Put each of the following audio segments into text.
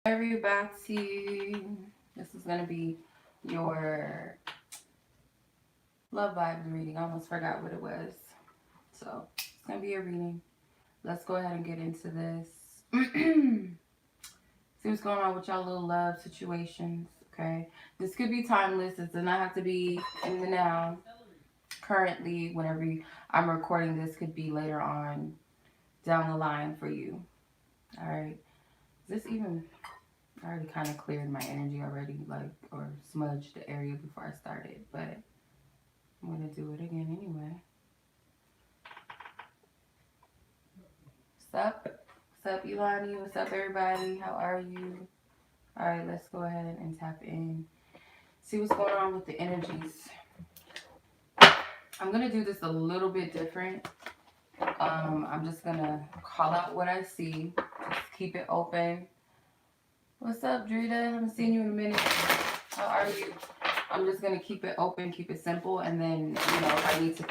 Everybody, this is going to be your love vibes reading. I almost forgot what it was. So, it's going to be a reading. Let's go ahead and get into this. See what's going on with y'all little love situations, okay? This could be timeless. It does not have to be in the now. Currently, whenever I'm recording this, could be later on down the line for you. All right. Is this even... I already kind of cleared my energy already, like, or smudged the area before I started, but I'm going to do it again anyway. What's up? What's up, Ilani? What's up, everybody? How are you? All right, let's go ahead and tap in. See what's going on with the energies. I'm going to do this a little bit different. I'm just going to call out what I see. Just keep it open. What's up, Drita? I haven't seen you in a minute. How are you? I'm just going to keep it open, keep it simple, and then, if I need to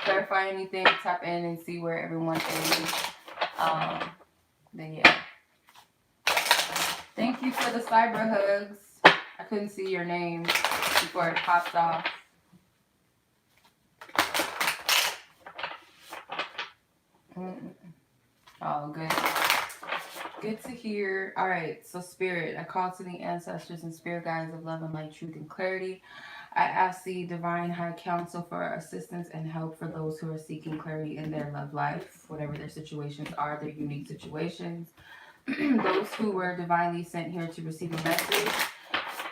clarify anything, tap in and see where everyone is. Then, yeah. Thank you for the cyber hugs. I couldn't see your name before it popped off. Oh, good. Good to hear. All right, so Spirit, I call to the ancestors and spirit guides of love and light, truth and clarity. I ask the Divine High Council for assistance and help for those who are seeking clarity in their love life, whatever their situations are, their unique situations. Those who were divinely sent here to receive a message,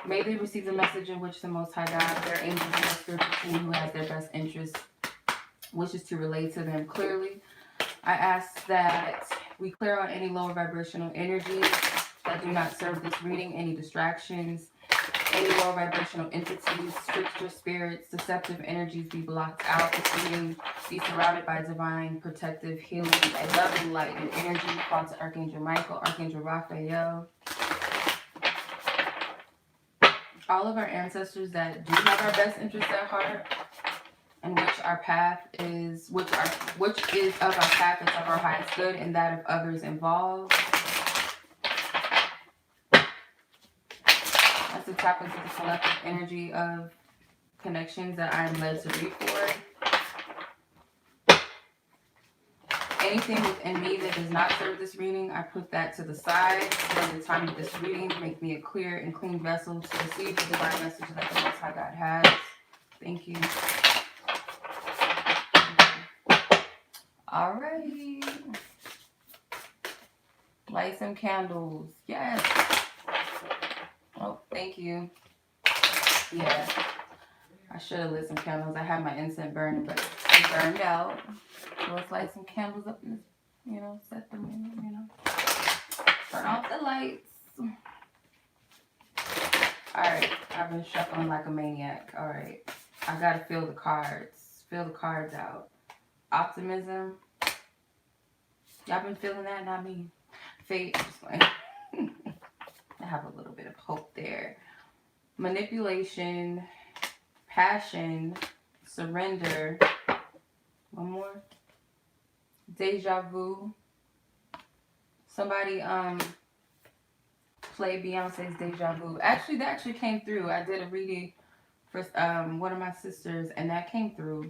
may they receive the message in which the Most High God, their angels, and their spiritual team who has their best interest wishes to relate to them clearly. I ask that we clear out any lower vibrational energies that do not serve this reading, any distractions, any lower vibrational entities, trickster spirits, deceptive energies be blocked out. This reading be surrounded by divine, protective, healing, and loving light and energy. Call to Archangel Michael, Archangel Raphael. All of our ancestors that do have our best interests at heart, and which our path is, which is of our path is of our highest good and that of others involved. That's to tap into the collective energy of connections that I am led to read for. Anything within me that does not serve this reading, I put that to the side. At the time of this reading, make me a clear and clean vessel to receive the divine message that the Most High God has. Thank you. Alrighty. Light some candles. Yes. Oh, thank you. Yeah. I should have lit some candles. I had my incense burning, but it burned out. So let's light some candles up and, set them in, Turn off the lights. Alright. I've been shuffling like a maniac. Alright. I gotta feel the cards. Feel the cards out. Optimism. Y'all been feeling that? Not me. Fate. Just like I have a little bit of hope there. Manipulation. Passion. Surrender. One more. Deja vu. Somebody play Beyonce's Deja Vu. Actually, that actually came through. I did a reading for one of my sisters, and that came through.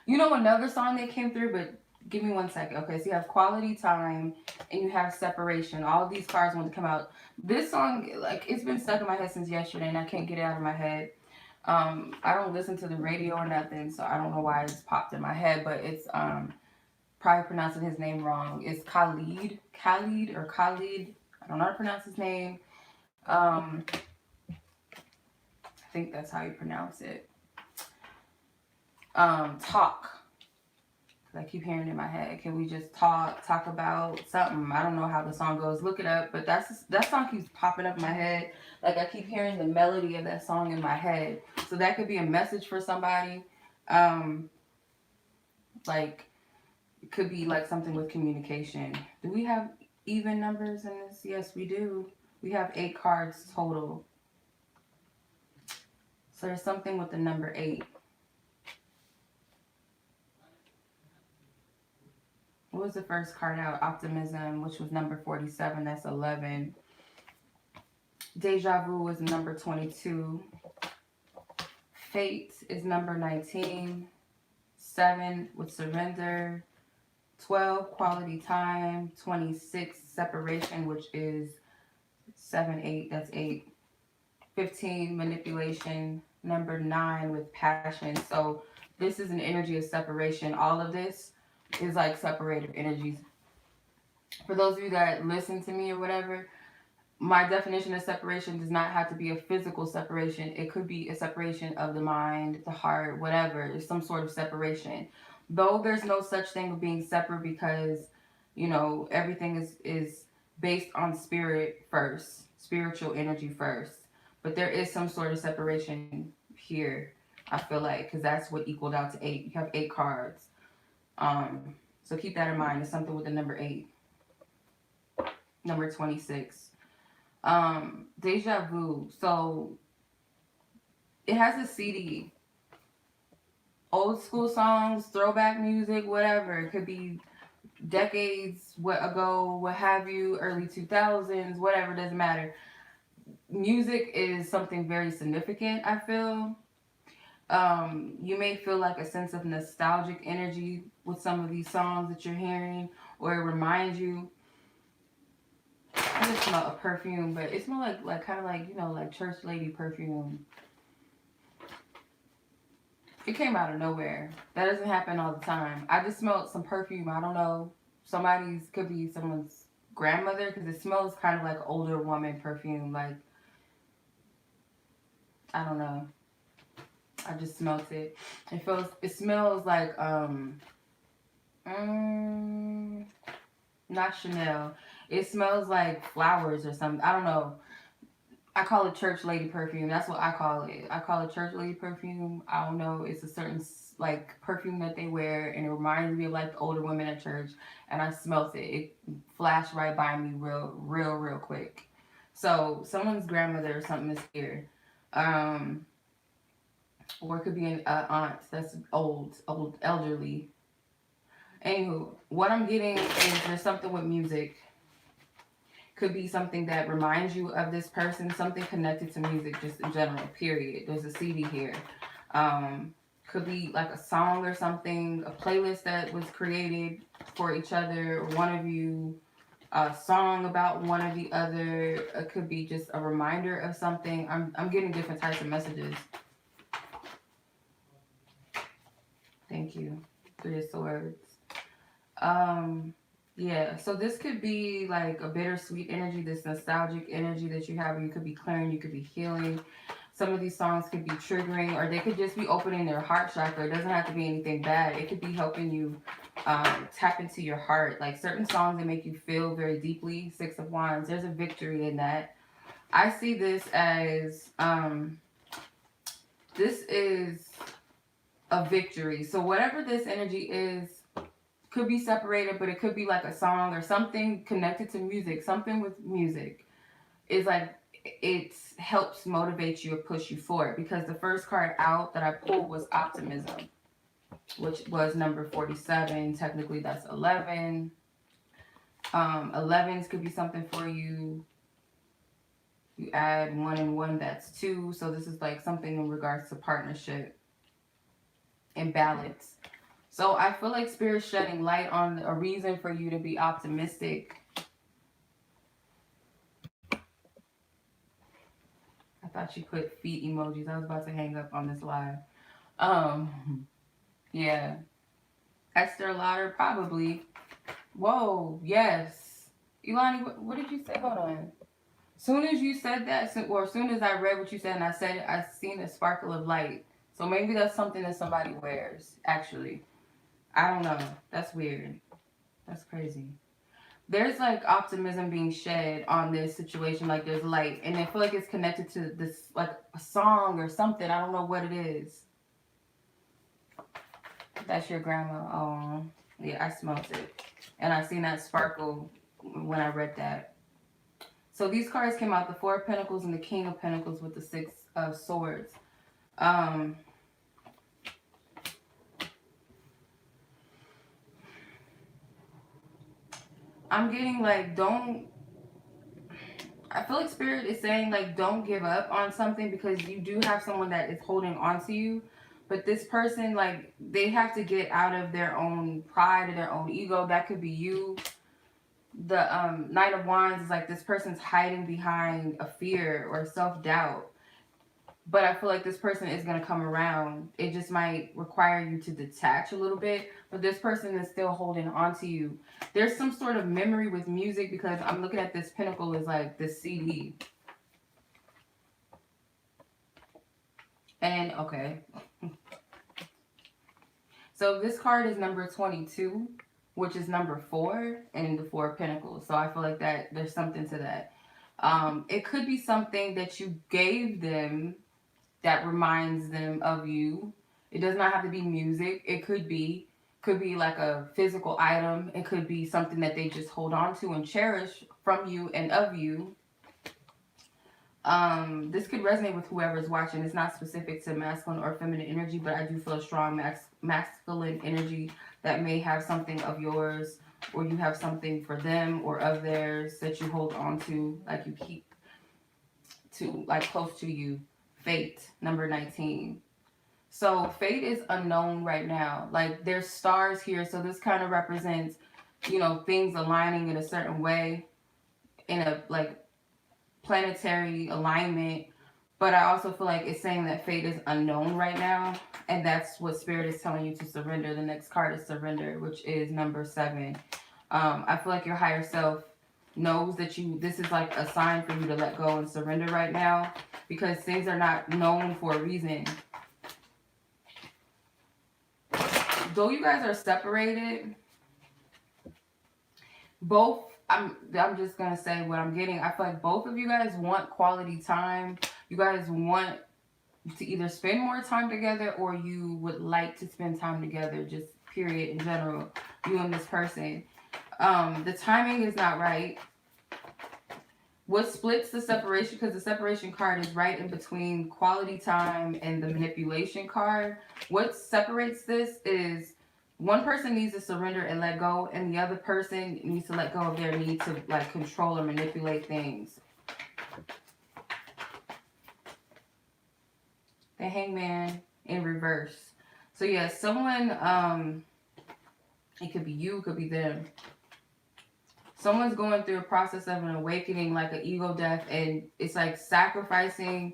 You know another song that came through, but give me 1 second. Okay, so you have Quality Time and you have Separation. All of these cards want to come out. This song, like, it's been stuck in my head since yesterday and I can't get it out of my head. I don't listen to the radio or nothing, so I don't know why it's popped in my head, but it's probably pronouncing his name wrong. It's Khalid. Khalid or Khalid. I don't know how to pronounce his name. I think that's how you pronounce it. Talk. I keep hearing it in my head. Can we just talk about something? I don't know how the song goes. Look it up. But that song keeps popping up in my head. Like, I keep hearing the melody of that song in my head. So that could be a message for somebody. Like, it could be like something with communication. Do we have even numbers in this? Yes, we do. We have 8 cards total. So there's something with the number 8. What was the first card out? Optimism, which was number 47. That's 11. Deja vu is number 22. Fate is number 19. 7 with surrender. 12 quality time. 26 separation, which is 7, 8. That's 8. 15 manipulation. Number 9 with passion. So this is an energy of separation. All of this is like separated energies. For those of you that listen to me or whatever, my definition of separation does not have to be a physical separation. It could be a separation of the mind, the heart, whatever. It's some sort of separation. Though there's no such thing of being separate because, you know, everything is based on spirit first, spiritual energy first. But there is some sort of separation here, I feel like, because that's what equaled out to 8. You have 8 cards. So keep that in mind. It's something with the number 8. Number 26. Deja vu. So it has a CD. Old school songs, throwback music, whatever. It could be decades ago, what have you, early 2000s, whatever, doesn't matter. Music is something very significant, I feel. You may feel like a sense of nostalgic energy with some of these songs that you're hearing, or it reminds you. I just smell a perfume, but it smells like kind of like, you know, like church lady perfume. It came out of nowhere. That doesn't happen all the time. I just smelled some perfume. I don't know. Could be someone's grandmother, because it smells kind of like older woman perfume. Like, I don't know. I just smelled it. It smells like, not Chanel. It smells like flowers or something. I don't know. I call it church lady perfume. That's what I call it. I call it church lady perfume. I don't know. It's a certain like perfume that they wear, and it reminds me of like the older women at church. And I smelt it. It flashed right by me real quick. So someone's grandmother or something is here, or it could be an aunt that's old, elderly. Anywho, what I'm getting is there's something with music. Could be something that reminds you of this person, something connected to music just in general, period. There's a CD here. Could be like a song or something, a playlist that was created for each other, one of you, a song about one or the other. It could be just a reminder of something. I'm getting different types of messages. Thank you. 3 of Swords. Yeah, so this could be like a bittersweet energy, this nostalgic energy that you have. You could be clearing, you could be healing. Some of these songs could be triggering, or they could just be opening their heart chakra. It doesn't have to be anything bad. It could be helping you tap into your heart. Like certain songs that make you feel very deeply. 6 of Wands, there's a victory in that. I see this as, this is a victory. So whatever this energy is, could be separated, but it could be like a song or something connected to music. Something with music is like, it helps motivate you or push you forward, because the first card out that I pulled was optimism, which was number 47. Technically that's 11. 11s could be something for you. You add 1 and 1, that's 2. So this is like something in regards to partnership and balance. So I feel like Spirit's shedding light on a reason for you to be optimistic. I thought you put feet emojis. I was about to hang up on this live. Yeah. Esther Lauder, probably. Whoa, yes. Ilani, what did you say? Hold on. Soon as you said that, or as soon as I read what you said and I said it, I seen a sparkle of light. So maybe that's something that somebody wears, actually. I don't know. That's weird. That's crazy. There's like optimism being shed on this situation. Like there's light. And I feel like it's connected to this, like a song or something. I don't know what it is. That's your grandma. Oh, yeah, I smelled it. And I seen that sparkle when I read that. So these cards came out, the 4 of Pentacles and the King of Pentacles with the 6 of Swords. I'm getting like, I feel like Spirit is saying, like, don't give up on something because you do have someone that is holding on to you. But this person, like, they have to get out of their own pride or their own ego. That could be you. The Knight of Wands is like this person's hiding behind a fear or self-doubt. But I feel like this person is going to come around. It just might require you to detach a little bit. But this person is still holding on to you. There's some sort of memory with music because I'm looking at this pentacle as like this CD. And, okay. So this card is number 22, which is number 4 in the Four of Pentacles. So I feel like that there's something to that. It could be something that you gave them that reminds them of you. It does not have to be music. It could be like a physical item. It could be something that they just hold on to and cherish from you and of you. This could resonate with whoever's watching. It's not specific to masculine or feminine energy, but I do feel a strong masculine energy that may have something of yours, or you have something for them or of theirs that you hold on to, like you keep to, like close to you. Fate, number 19. So fate is unknown right now. Like there's stars here. So this kind of represents, you know, things aligning in a certain way in a like planetary alignment. But I also feel like it's saying that fate is unknown right now. And that's what Spirit is telling you to surrender. The next card is surrender, which is number 7. I feel like your higher self knows that this is like a sign for you to let go and surrender right now, because things are not known for a reason. Though you guys are separated, both, I'm just gonna say what I'm getting. I feel like both of you guys want quality time. You guys want to either spend more time together, or you would like to spend time together, just period in general, you and this person. The timing is not right. What splits the separation, because the separation card is right in between quality time and the manipulation card. What separates this is one person needs to surrender and let go, and the other person needs to let go of their need to like control or manipulate things. The Hangman in reverse. So yeah, someone, it could be you, it could be them. Someone's going through a process of an awakening, like an ego death, and it's like sacrificing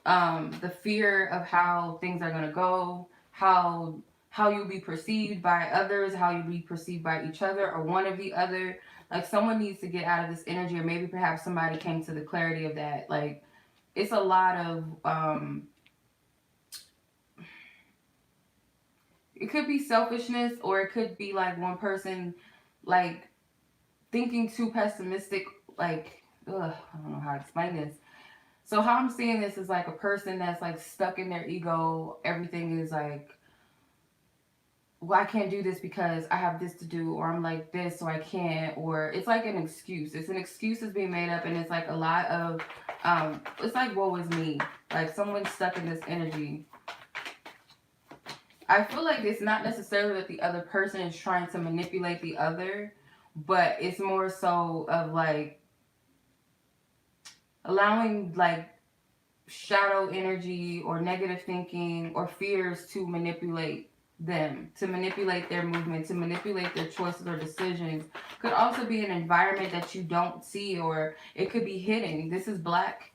the fear of how things are going to go, how you'll be perceived by others, how you'll be perceived by each other, or one of the other. Like someone needs to get out of this energy, or maybe perhaps somebody came to the clarity of that. Like it's a lot of, it could be selfishness, or it could be like one person like thinking too pessimistic, like, I don't know how to explain this. So how I'm seeing this is like a person that's like stuck in their ego. Everything is like, well, I can't do this because I have this to do, or I'm like this, so I can't, or it's like an excuse. It's an excuse that's being made up, and it's like a lot of, it's like, woe is me. Like someone's stuck in this energy. I feel like it's not necessarily that the other person is trying to manipulate the other, but it's more so of like allowing like shadow energy or negative thinking or fears to manipulate them, to manipulate their movement, to manipulate their choices or decisions. Could also be an environment that you don't see, or it could be hidden. This is black.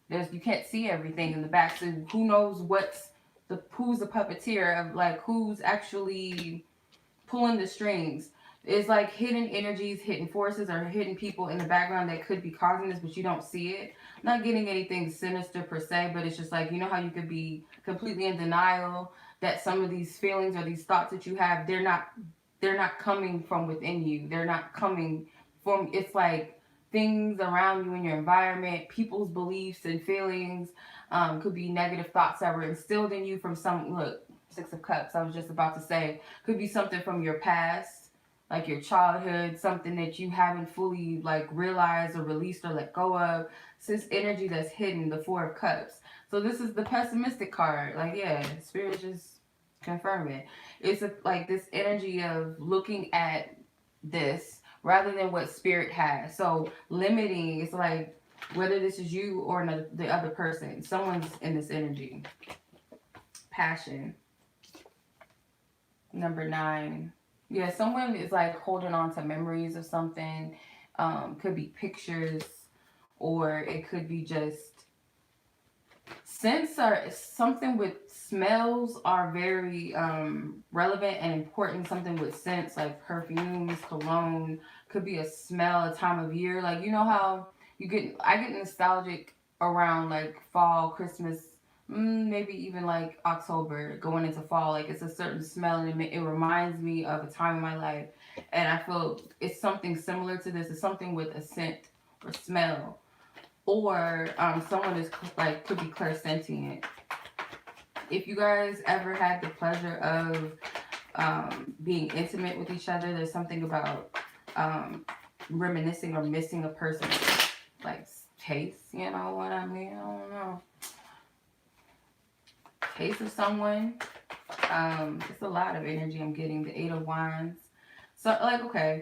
You can't see everything in the back, so who knows who's the puppeteer of like who's actually pulling the strings. It's like hidden energies, hidden forces, or hidden people in the background that could be causing this, but you don't see it. I'm not getting anything sinister per se, but it's just like, you know how you could be completely in denial that some of these feelings or these thoughts that you have, they're not coming from within you. They're not coming from, it's like things around you in your environment, people's beliefs and feelings, could be negative thoughts that were instilled in you from look, 6 of Cups, I was just about to say, could be something from your past, like your childhood, something that you haven't fully like realized or released or let go of. It's this energy that's hidden, the 4 of Cups. So this is the pessimistic card. Like, yeah, Spirit just confirm it. It's like this energy of looking at this rather than what Spirit has. So limiting, it's like Whether this is you or another, the other person, someone's in this energy. Passion. Number 9. Yeah, someone is like holding on to memories of something. Could be pictures, or it could be just scents, or something with smells are very relevant and important. Something with scents like perfumes, cologne, could be a smell, a time of year. Like, you know how I get nostalgic around like fall, Christmas, maybe even like October, going into fall. Like, it's a certain smell, and it reminds me of a time in my life. And I feel it's something similar to this. It's something with a scent or smell. Or someone is like, could be clairsentient. If you guys ever had the pleasure of being intimate with each other, there's something about reminiscing or missing a person's like taste. You know what I mean? I don't know. Taste of someone. It's a lot of energy I'm getting. The 8 of Wands. So, like, okay.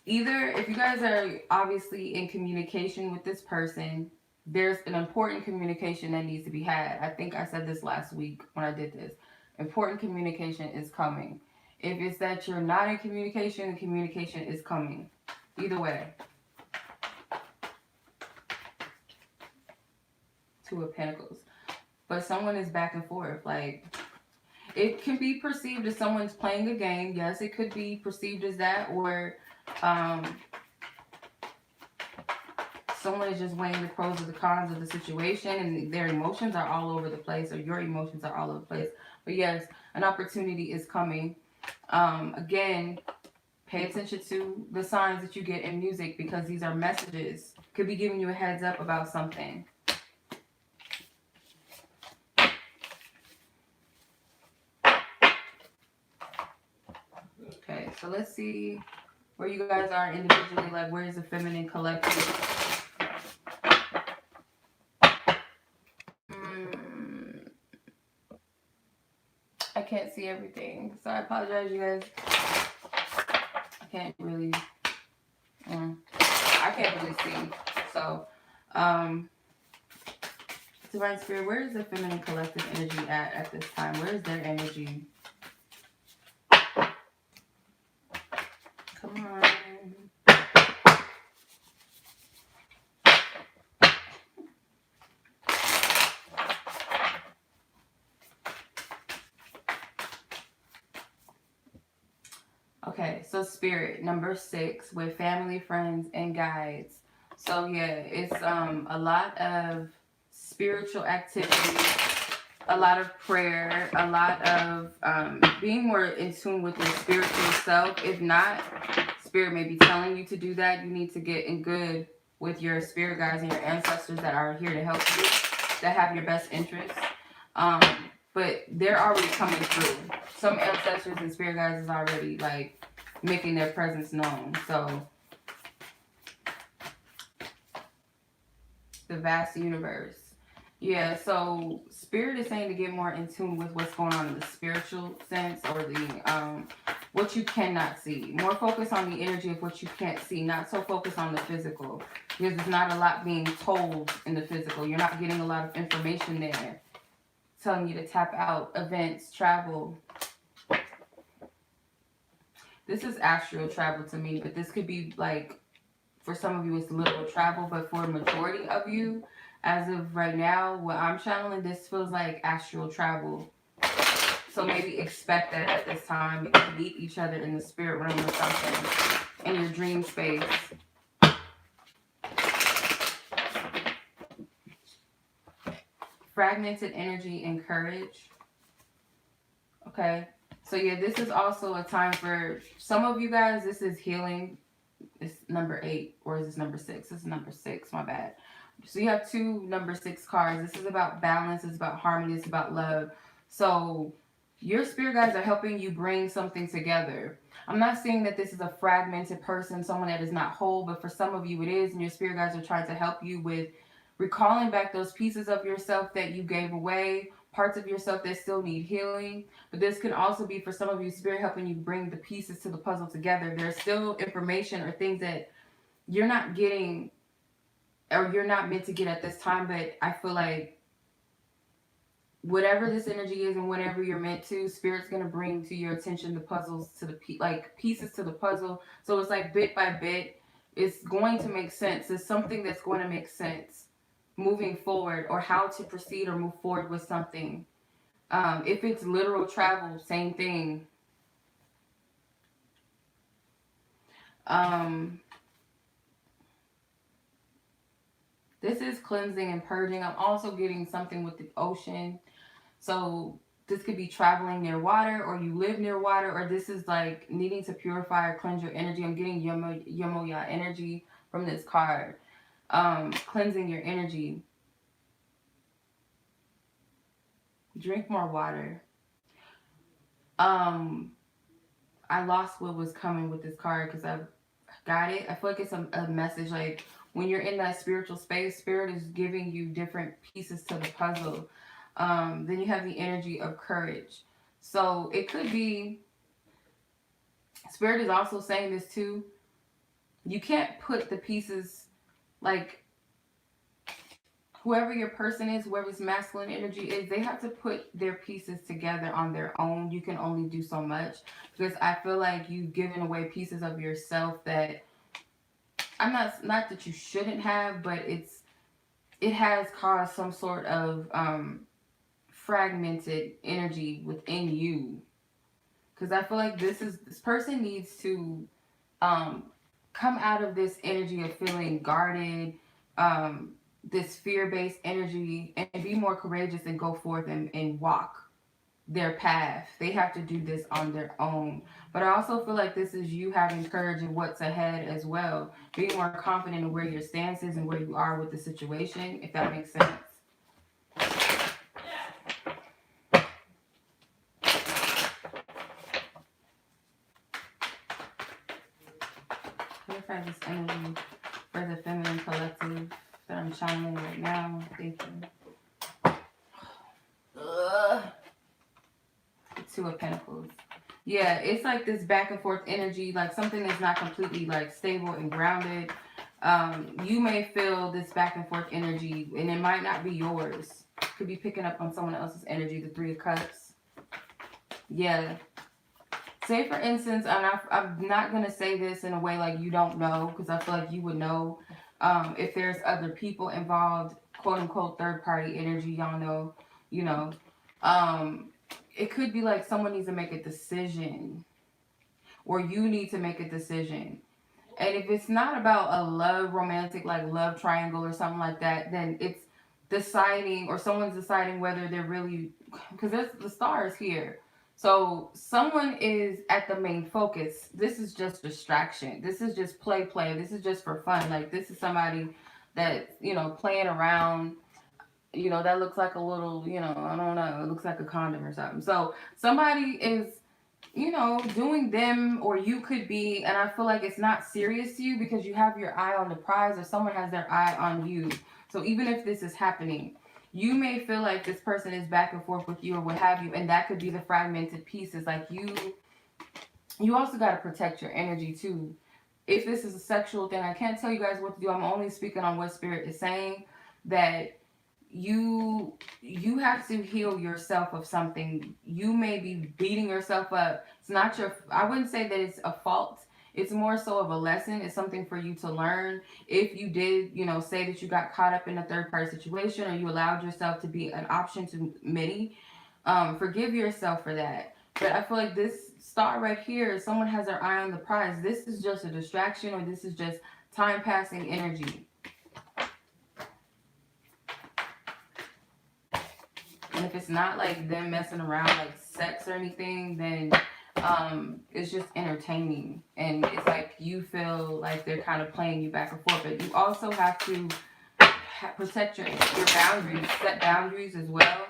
Either if you guys are obviously in communication with this person, there's an important communication that needs to be had. I think I said this last week when I did this. Important communication is coming. If it's that you're not in communication, communication is coming. Either way. 2 of Pentacles. But someone is back and forth. Like, it can be perceived as someone's playing a game. Yes, it could be perceived as that. Or someone is just weighing the pros and the cons of the situation, and their emotions are all over the place, or your emotions are all over the place. But yes, an opportunity is coming. Again, pay attention to the signs that you get in music, because these are messages. Could be giving you a heads up about something. Okay, so let's see where you guys are individually. Like, where's the feminine collective? I can't see everything, so I apologize, you guys. I can't really see. So Divine Spirit, where is the feminine collective energy at this time? Where is their energy? Come on. Okay, so Spirit, number 6, with family, friends, and guides. So yeah, it's a lot of spiritual activity, a lot of prayer, a lot of being more in tune with your spiritual self. If not, Spirit may be telling you to do that. You need to get in good with your spirit guides and your ancestors that are here to help you, that have your best interests. But they're already coming through. Some ancestors and spirit guides is already like making their presence known. So the vast universe. Yeah, so Spirit is saying to get more in tune with what's going on in the spiritual sense, or the what you cannot see. More focus on the energy of what you can't see, not so focus on the physical, because there's not a lot being told in the physical. You're not getting a lot of information there telling you to tap out, events, travel. This is astral travel to me, but this could be like, for some of you it's literal travel, but for a majority of you, as of right now, what I'm channeling, this feels like astral travel. So maybe expect that at this time. You can meet each other in the spirit realm or something, in your dream space. Fragmented energy and courage. Okay. So yeah, this is also a time for some of you guys. This is healing. It's number 8, or is this number 6? This is number 6, my bad. So you have 2 number 6 cards. This is about balance. It's about harmony. It's about love. So your spirit guides are helping you bring something together. I'm not saying that this is a fragmented person, someone that is not whole, but for some of you it is, and your spirit guides are trying to help you with recalling back those pieces of yourself that you gave away, parts of yourself that still need healing. But this can also be for some of you, Spirit helping you bring the pieces to the puzzle together. There's still information or things that you're not getting or you're not meant to get at this time, but I feel like whatever this energy is and whatever you're meant to, Spirit's going to bring to your attention the puzzles to the like pieces to the puzzle. So it's like bit by bit, it's going to make sense. It's something that's going to make sense moving forward, or how to proceed or move forward with something. If it's literal travel, same thing. This is cleansing and purging. I'm also getting something with the ocean. So this could be traveling near water, or you live near water, or this is like needing to purify or cleanse your energy. I'm getting Yomoya energy from this card. Cleansing your energy. Drink more water. I lost what was coming with this card because I've got it. I feel like it's a message, like when you're in that spiritual space, Spirit is giving you different pieces to the puzzle. Then you have the energy of courage. So it could be, Spirit is also saying this too, you can't put the pieces, like whoever your person is, whoever's masculine energy is, they have to put their pieces together on their own. You can only do so much, because I feel like you've given away pieces of yourself that I'm not that you shouldn't have, but it has caused some sort of fragmented energy within you. Because I feel like this person needs to come out of this energy of feeling guarded, this fear-based energy, and be more courageous and go forth and walk their path. They have to do this on their own. But I also feel like this is you having courage in what's ahead as well. Being more confident in where your stance is and where you are with the situation, if that makes sense. Clarify this energy for the feminine collective that I'm channeling right now. Thank you. Two of Pentacles. Yeah, it's like this back and forth energy, like something that's not completely like stable and grounded. You may feel this back and forth energy, and it might not be yours. Could be picking up on someone else's energy. The Three of Cups. Yeah. Say for instance, and I'm not going to say this in a way like you don't know, because I feel like you would know if there's other people involved, quote unquote third party energy, y'all know, you know. It could be like someone needs to make a decision, or you need to make a decision. And if it's not about a love romantic, like love triangle or something like that, then it's deciding, or someone's deciding whether they're really, because the stars here. So someone is at the main focus. This is just distraction. This is just play. This is just for fun. Like this is somebody that, you know, playing around. You know, that looks like a little, you know, I don't know. It looks like a condom or something. So somebody is, you know, doing them, or you could be, and I feel like it's not serious to you because you have your eye on the prize, or someone has their eye on you. So even if this is happening, you may feel like this person is back and forth with you or what have you, and that could be the fragmented pieces. Like you also got to protect your energy too. If this is a sexual thing, I can't tell you guys what to do. I'm only speaking on what Spirit is saying, that you have to heal yourself of something. You may be beating yourself up. It's not your, I wouldn't say that it's a fault. It's more so of a lesson. It's something for you to learn. If you did, you know, say that you got caught up in a third party situation, or you allowed yourself to be an option to many, forgive yourself for that. But I feel like this star right here, someone has their eye on the prize. This is just a distraction, or this is just time passing energy. And if it's not like them messing around like sex or anything, then it's just entertaining. And it's like you feel like they're kind of playing you back and forth. But you also have to protect your boundaries, set boundaries as well.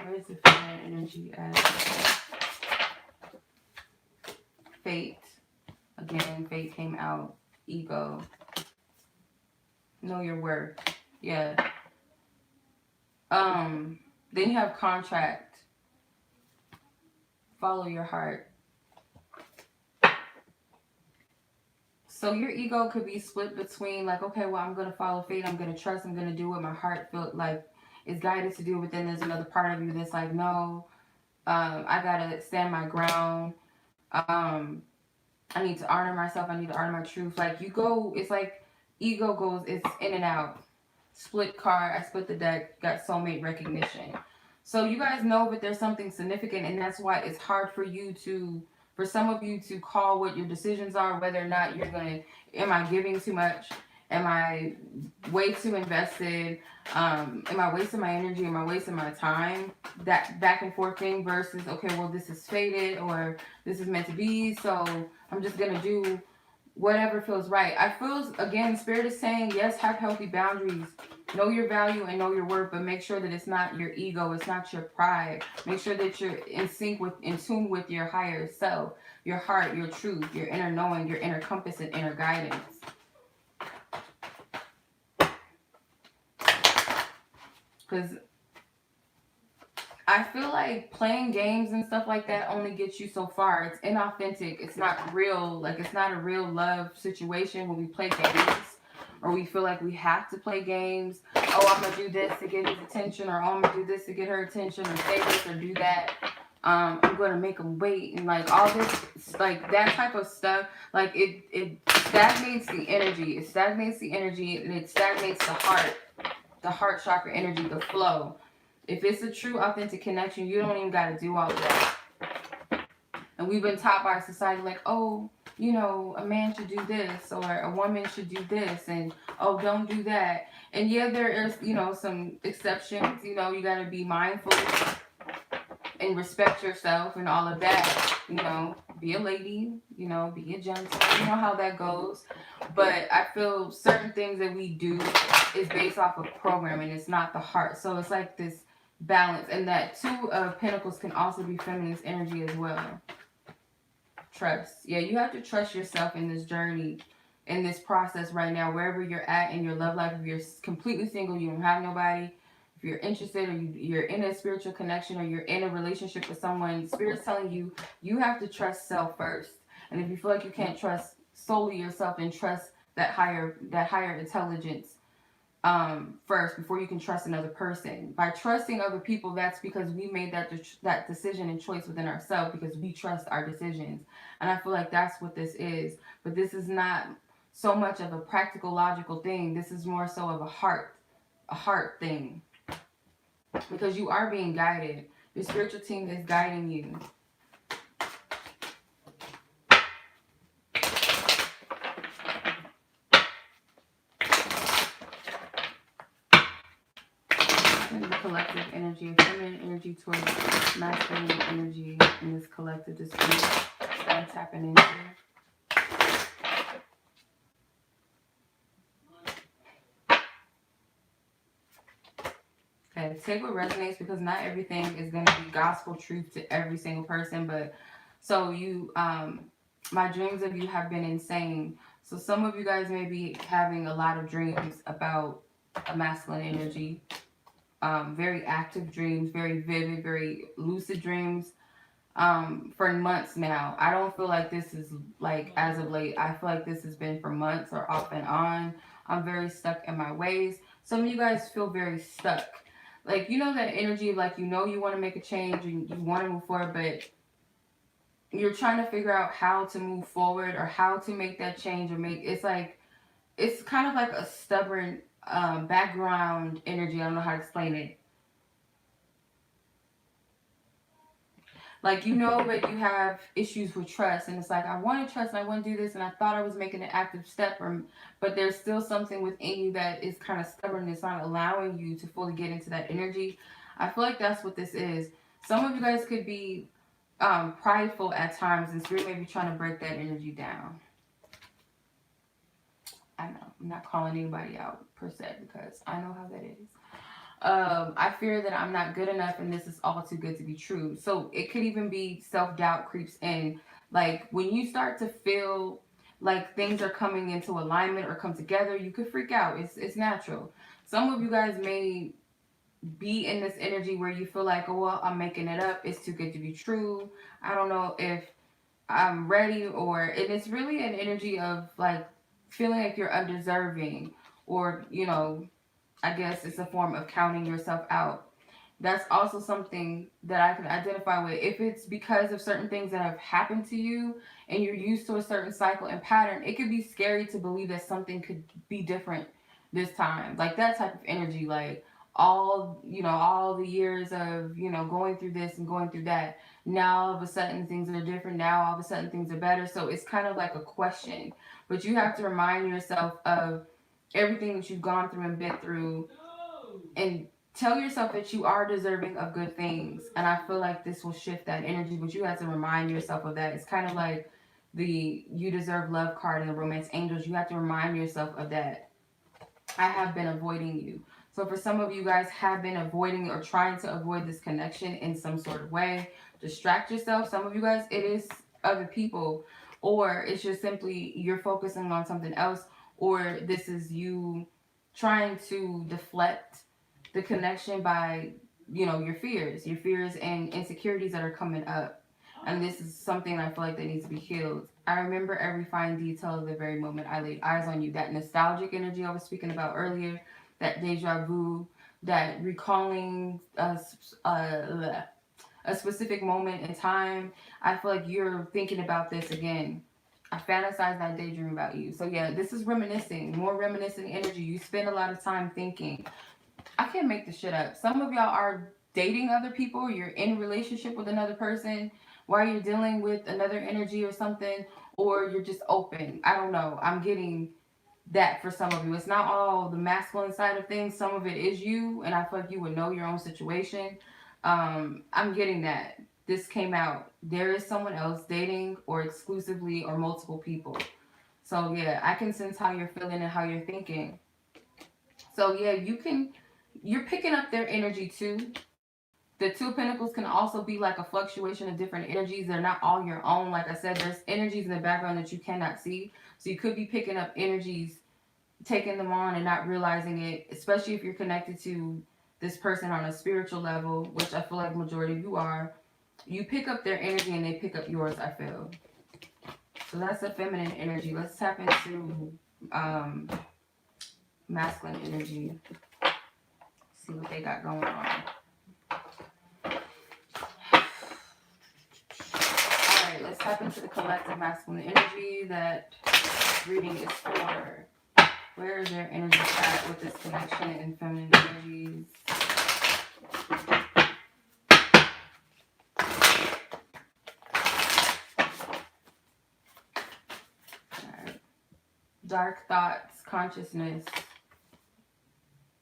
Where is the feminine energy at? Fate. Again, fate came out. Ego. Know your worth. Yeah. Then you have contract. Follow your heart. So your ego could be split between like, okay, well, I'm going to follow fate. I'm going to trust. I'm going to do what my heart feels like is guided to do. But then there's another part of you that's like, no, I got to stand my ground. Um, I need to honor myself. I need to honor my truth. Like you go, it's like ego goes, it's in and out. Split card, I split the deck, got soulmate recognition. So you guys know that there's something significant, and that's why it's hard for you to, for some of you to call what your decisions are, whether or not you're gonna, am I giving too much? Am I way too invested? Am I wasting my energy? Am I wasting my time? That back and forth thing versus, okay, well, this is fated or this is meant to be, so I'm just gonna do whatever feels right. I feel, again, Spirit is saying, yes, have healthy boundaries. Know your value and know your worth, but make sure that it's not your ego, it's not your pride. Make sure that you're in sync with, in tune with your higher self, your heart, your truth, your inner knowing, your inner compass, and inner guidance. Because I feel like playing games and stuff like that only gets you so far. It's inauthentic. It's not real. Like, it's not a real love situation when we play games or we feel like we have to play games. Oh, I'm going to do this to get his attention, or oh, I'm going to do this to get her attention, or say this or do that. I'm going to make him wait, and like all this, like that type of stuff, like it stagnates the energy. It stagnates the energy, and it stagnates the heart chakra energy, the flow. If it's a true, authentic connection, you don't even got to do all of that. And we've been taught by society, like, oh, you know, a man should do this, or a woman should do this, and oh, don't do that. And yeah, there is, you know, some exceptions. You know, you got to be mindful and respect yourself and all of that. You know, be a lady, you know, be a gentleman. You know how that goes. But I feel certain things that we do is based off of programming. It's not the heart. So it's like this balance. And that Two of Pentacles can also be feminist energy as well. Trust. Yeah, you have to trust yourself in this journey, in this process right now, wherever you're at in your love life. If you're completely single, you don't have nobody, if you're interested, or you're in a spiritual connection, or you're in a relationship with someone, Spirit's telling you, you have to trust self first. And if you feel like you can't trust solely yourself, then trust that higher intelligence first before you can trust another person. By trusting other people, that's because we made that decision and choice within ourselves, because we trust our decisions. And I feel like that's what this is. But this is not so much of a practical, logical thing. This is more so of a heart thing. Because you are being guided. Your spiritual team is guiding you. The collective energy of feminine energy towards masculine energy in this collective dispute that I'm tapping into. Okay, take what resonates, because not everything is going to be gospel truth to every single person. But so you, my dreams of you have been insane. So some of you guys may be having a lot of dreams about a masculine energy. Very active dreams, very vivid, very lucid dreams for months now. I don't feel like this is like as of late. I feel like this has been for months or off and on. I'm very stuck in my ways. Some of you guys feel very stuck. Like, you know, that energy of like, you know, you want to make a change and you want to move forward, but you're trying to figure out how to move forward or how to make that change, or it's like, it's kind of like a stubborn background energy. I don't know how to explain it. Like, you know, but you have issues with trust, and it's like, I want to trust and I want to do this, and I thought I was making an active step, but there's still something within you that is kind of stubborn. It's not allowing you to fully get into that energy. I feel like that's what this is. Some of you guys could be prideful at times, and Spirit may be trying to break that energy down. I know, I'm not calling anybody out per se, because I know how that is. I fear that I'm not good enough, and this is all too good to be true. So it could even be self-doubt creeps in. Like, when you start to feel like things are coming into alignment or come together, you could freak out. It's natural. Some of you guys may be in this energy where you feel like, oh, well, I'm making it up. It's too good to be true. I don't know if I'm ready, and it's really an energy of like feeling like you're undeserving, or, you know, I guess it's a form of counting yourself out. That's also something that I can identify with. If it's because of certain things that have happened to you and you're used to a certain cycle and pattern, it could be scary to believe that something could be different this time. Like that type of energy, like all the years of, going through this and going through that. Now all of a sudden things are different. Now all of a sudden things are better. So it's kind of like a question. But you have to remind yourself of everything that you've gone through and been through, and tell yourself that you are deserving of good things. And I feel like this will shift that energy, but you have to remind yourself of that. It's kind of like the you deserve love card in the romance angels. You have to remind yourself of that. I have been avoiding you. So for some of you guys have been avoiding or trying to avoid this connection in some sort of way. Distract yourself. Some of you guys, it is other people, or it's just simply you're focusing on something else, or this is you trying to deflect the connection by, your fears and insecurities that are coming up. And this is something I feel like that needs to be healed. I remember every fine detail of the very moment I laid eyes on you. That nostalgic energy I was speaking about earlier, that deja vu, that recalling a specific moment in time. I feel like you're thinking about this again. I fantasize and I daydream about you. So yeah, this is reminiscing, more reminiscing energy. You spend a lot of time thinking. I can't make this shit up. Some of y'all are dating other people. You're in a relationship with another person while you're dealing with another energy or something, or you're just open. I don't know. I'm getting that for some of you. It's not all the masculine side of things. Some of it is you, and I feel like you would know your own situation. I'm getting that. This came out. There is someone else dating or exclusively or multiple people. So yeah, I can sense how you're feeling and how you're thinking. So yeah, you're picking up their energy too. The Two of Pentacles can also be like a fluctuation of different energies. They're not all your own. Like I said, there's energies in the background that you cannot see. So you could be picking up energies, taking them on and not realizing it, especially if you're connected to this person on a spiritual level, which I feel like majority of you are. You pick up their energy and they pick up yours, I feel. So that's the feminine energy. Let's tap into masculine energy. See what they got going on. Alright, let's tap into the collective masculine energy that reading is for. Where is their energy at with this connection and feminine energies? Alright. Dark thoughts, consciousness,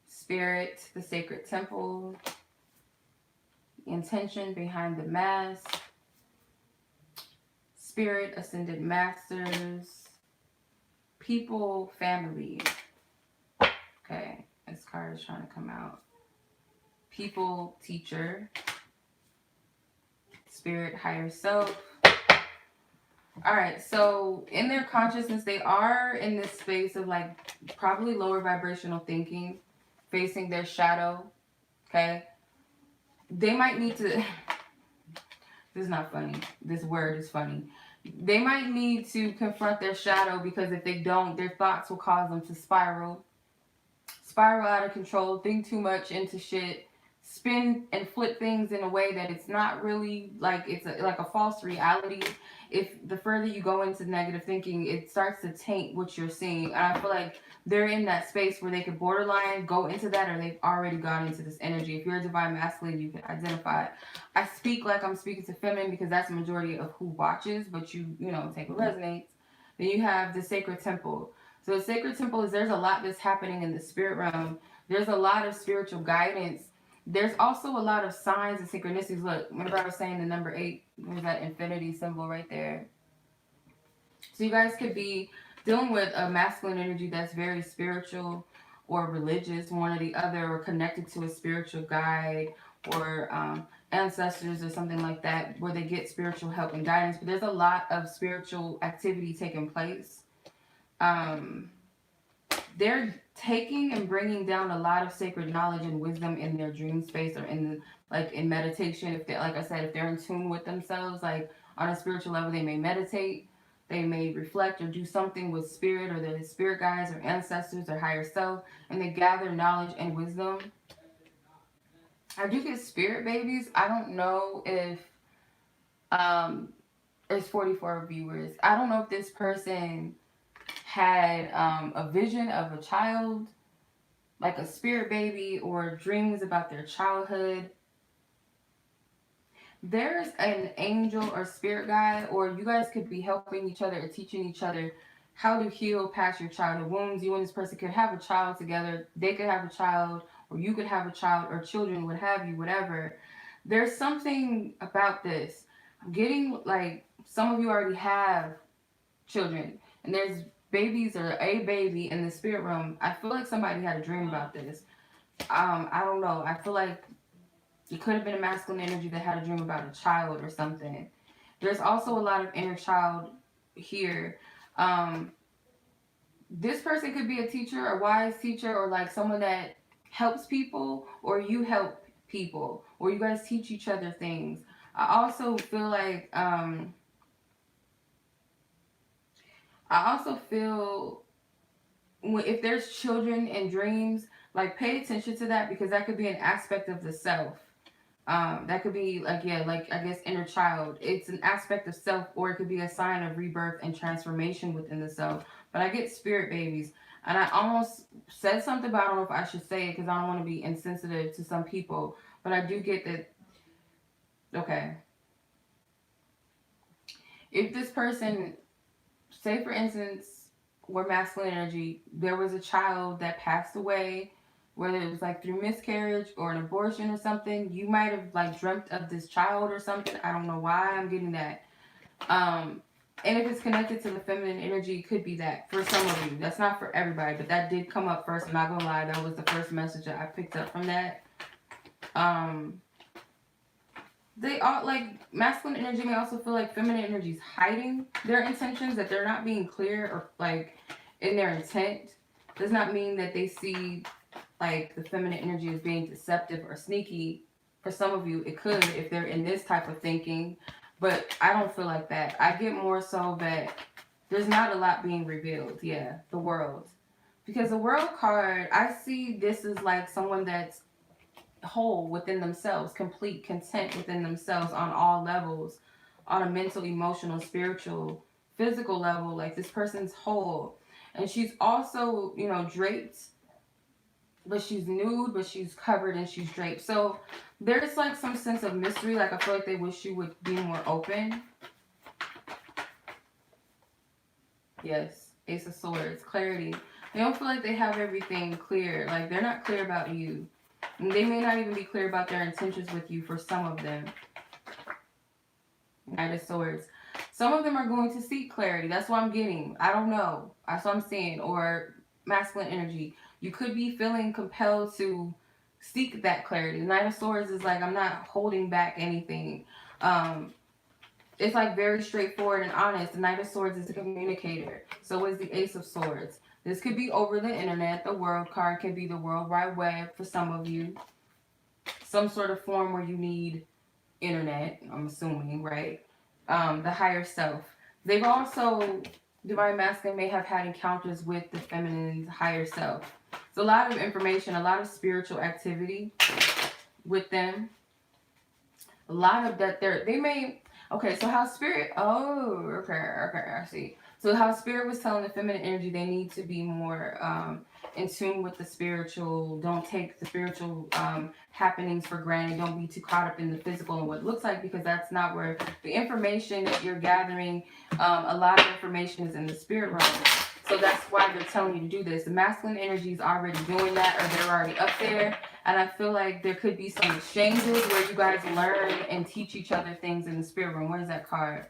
spirit, the sacred temple, intention behind the mask, spirit, ascended masters, people, family. Okay, this card is trying to come out. People, teacher, spirit, higher self. All right, so in their consciousness, they are in this space of like probably lower vibrational thinking, facing their shadow. Okay, they might need to. This is not funny. This word is funny. They might need to confront their shadow, because if they don't, their thoughts will cause them to spiral out of control, think too much into shit, spin and flip things in a way that it's not really like it's like a false reality. If the further you go into negative thinking, it starts to taint what you're seeing. And I feel like they're in that space where they could borderline go into that, or they've already gone into this energy. If you're a divine masculine, you can identify it. I speak like I'm speaking to feminine because that's the majority of who watches, but you take what resonates. Then you have the sacred temple. So the sacred temple is, there's a lot that's happening in the spirit realm. There's a lot of spiritual guidance. There's also a lot of signs and synchronicities. Look, remember I was saying the number 8, there's that infinity symbol right there. So you guys could be dealing with a masculine energy that's very spiritual or religious, one or the other, or connected to a spiritual guide or ancestors or something like that, where they get spiritual help and guidance. But there's a lot of spiritual activity taking place. They're taking and bringing down a lot of sacred knowledge and wisdom in their dream space, or in meditation. If they, like I said, if they're in tune with themselves, like on a spiritual level, they may meditate. They may reflect or do something with spirit or their spirit guides or ancestors or higher self, and they gather knowledge and wisdom. I do get spirit babies. I don't know if there's 44 viewers. I don't know if this person had a vision of a child, like a spirit baby, or dreams about their childhood. There's an angel or spirit guide, or you guys could be helping each other or teaching each other how to heal past your childhood wounds. You and this person could have a child together. They could have a child, or you could have a child, or children, what have you, whatever. There's something about this. Getting, like, some of you already have children, and there's babies or a baby in the spirit realm. I feel like somebody had a dream about this. I don't know. I feel like it could have been a masculine energy that had a dream about a child or something. There's also a lot of inner child here. This person could be a teacher, a wise teacher, or like someone that helps people, or you help people, or you guys teach each other things. I also feel like if there's children and dreams, like, pay attention to that, because that could be an aspect of the self. That could be like, yeah, like, I guess inner child. It's an aspect of self, or it could be a sign of rebirth and transformation within the self. But I get spirit babies, and I almost said something, but I don't know if I should say it because I don't want to be insensitive to some people. But I do get that. Okay. If this person, say for instance, we're masculine energy, there was a child that passed away, whether it was like through miscarriage or an abortion or something, you might have like dreamt of this child or something. I don't know why I'm getting that. And if it's connected to the feminine energy, it could be that for some of you. That's not for everybody, but that did come up first. I'm not gonna lie, that was the first message that I picked up from that. They all, like, masculine energy may also feel like feminine energy is hiding their intentions, that they're not being clear or like in their intent. Does not mean that they see like the feminine energy as being deceptive or sneaky. For some of you, it could if they're in this type of thinking, but I don't feel like that. I get more so that there's not a lot being revealed. Yeah, the world. Because the world card, I see this as like someone that's whole within themselves, complete, content within themselves on all levels, on a mental, emotional, spiritual, physical level. Like, this person's whole. And she's also, you know, draped, but she's nude, but she's covered and she's draped. So there's like some sense of mystery. Like, I feel like they wish you would be more open. Yes, Ace of Swords, clarity. They don't feel like they have everything clear. Like, they're not clear about you. And they may not even be clear about their intentions with you for some of them. Knight of Swords. Some of them are going to seek clarity. That's what I'm getting. I don't know. That's what I'm saying. Or masculine energy. You could be feeling compelled to seek that clarity. The Knight of Swords is like, I'm not holding back anything. It's like very straightforward and honest. The Knight of Swords is a communicator. So is the Ace of Swords. This could be over the internet. The World card could be the World Wide Web for some of you. Some sort of form where you need internet, I'm assuming, right? The higher self. They've also, Divine Masculine may have had encounters with the feminine's higher self. So a lot of information, a lot of spiritual activity with them. A lot of that, they may, okay, so how spirit, okay, I see. So how spirit was telling the feminine energy they need to be more in tune with the spiritual. Don't take the spiritual happenings for granted. Don't be too caught up in the physical and what it looks like, because that's not where the information that you're gathering, a lot of information is in the spirit realm. So that's why they're telling you to do this. The masculine energy is already doing that, or they're already up there. And I feel like there could be some exchanges where you guys learn and teach each other things in the spirit realm. Where's that card?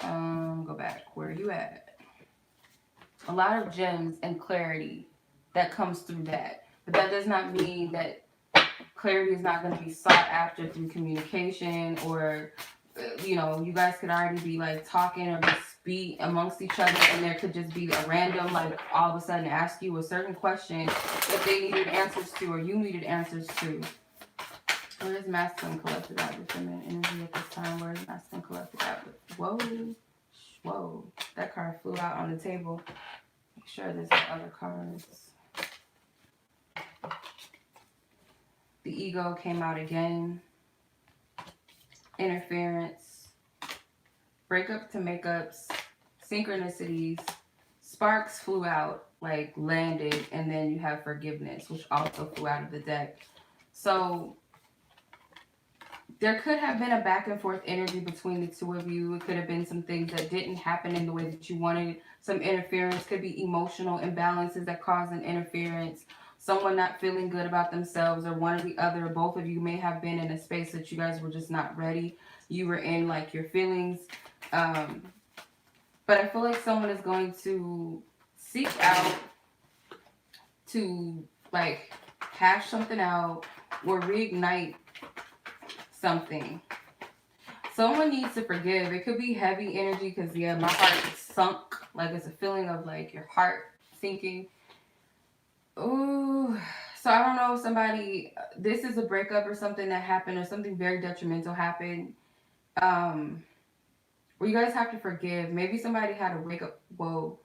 Go back. Where are you at? A lot of gems and clarity that comes through that. But that does not mean that clarity is not going to be sought after through communication, or, you know, you guys could already be like talking or just be amongst each other, and there could just be a random, like, all of a sudden ask you a certain question that they needed answers to, or you needed answers to. Where is masculine collected out with feminine energy at this time? Where is masculine collected out with? Whoa. Whoa, that card flew out on the table. Make sure there's no other cards. The ego came out again. Interference. Breakup to makeups. Synchronicities. Sparks flew out, like landed, and then you have forgiveness, which also flew out of the deck. So there could have been a back and forth energy between the two of you. It could have been some things that didn't happen in the way that you wanted. Some interference. Could be emotional imbalances that cause an interference. Someone not feeling good about themselves, or one or the other. Both of you may have been in a space that you guys were just not ready. You were in like your feelings. But I feel like someone is going to seek out to like hash something out or reignite something. Someone needs to forgive. It could be heavy energy because, yeah, my heart is sunk. Like, it's a feeling of like your heart sinking. Ooh. So I don't know if somebody, this is a breakup or something that happened, or something very detrimental happened. Where you guys have to forgive. Maybe somebody had a wake up. Whoa.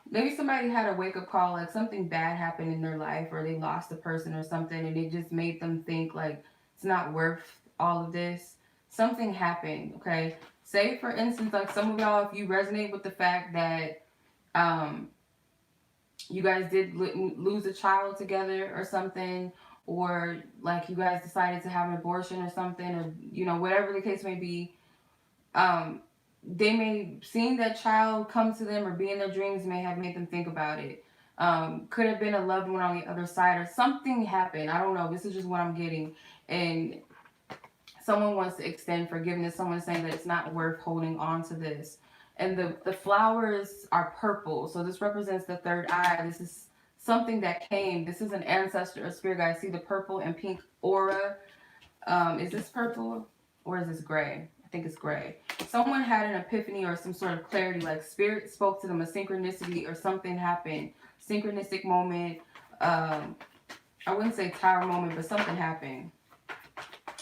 Maybe somebody had a wake up call, like something bad happened in their life, or they lost a person or something, and it just made them think like it's not worth all of this. Something happened, okay? Say for instance, like some of y'all, if you resonate with the fact that you guys did lose a child together or something, or like you guys decided to have an abortion or something, or you know, whatever the case may be, they may, seeing that child come to them or be in their dreams may have made them think about it. Could have been a loved one on the other side, or something happened. I don't know. This is just what I'm getting. And someone wants to extend forgiveness. Someone's saying that it's not worth holding on to this. And the flowers are purple. So this represents the third eye. This is something that came. This is an ancestor or spirit guide. See the purple and pink aura? Is this purple or is this gray? I think it's gray. Someone had an epiphany or some sort of clarity, like spirit spoke to them, a synchronicity or something happened. Synchronistic moment. I wouldn't say tower moment, but something happened.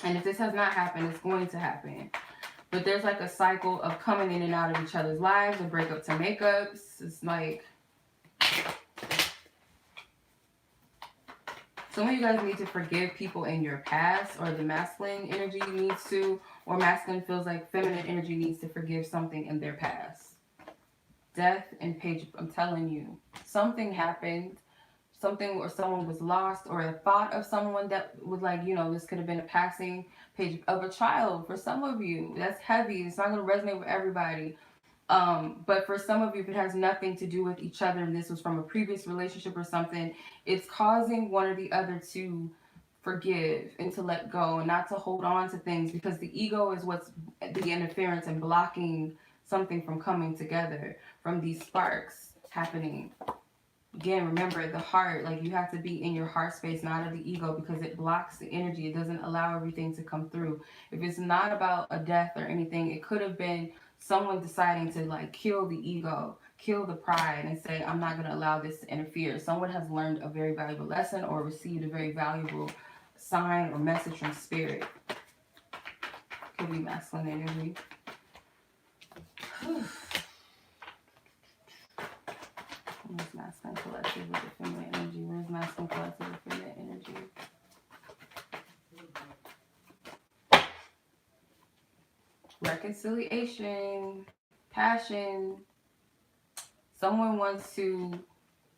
And if this has not happened, it's going to happen. But there's like a cycle of coming in and out of each other's lives, a breakup to makeups. It's like some of you guys need to forgive people in your past, or the masculine energy needs to, or masculine feels like feminine energy needs to forgive something in their past. Death and page, I'm telling you, something happened, something, or someone was lost, or a thought of someone that was like, you know, this could have been a passing page of a child. For some of you, that's heavy. It's not going to resonate with everybody. But for some of you, if it has nothing to do with each other, and this was from a previous relationship or something, it's causing one or the other to forgive and to let go and not to hold on to things, because the ego is what's the interference and blocking something from coming together, from these sparks happening. Again, remember the heart, like you have to be in your heart space, not of the ego, because it blocks the energy. It doesn't allow everything to come through. If it's not about a death or anything, it could have been someone deciding to like kill the ego, kill the pride, and say, I'm not going to allow this to interfere. Someone has learned a very valuable lesson or received a very valuable sign or message from spirit. Could be masculine energy. Where's masculine collective with the feminine energy? Where's masculine collective with feminine energy? Reconciliation, passion. Someone wants to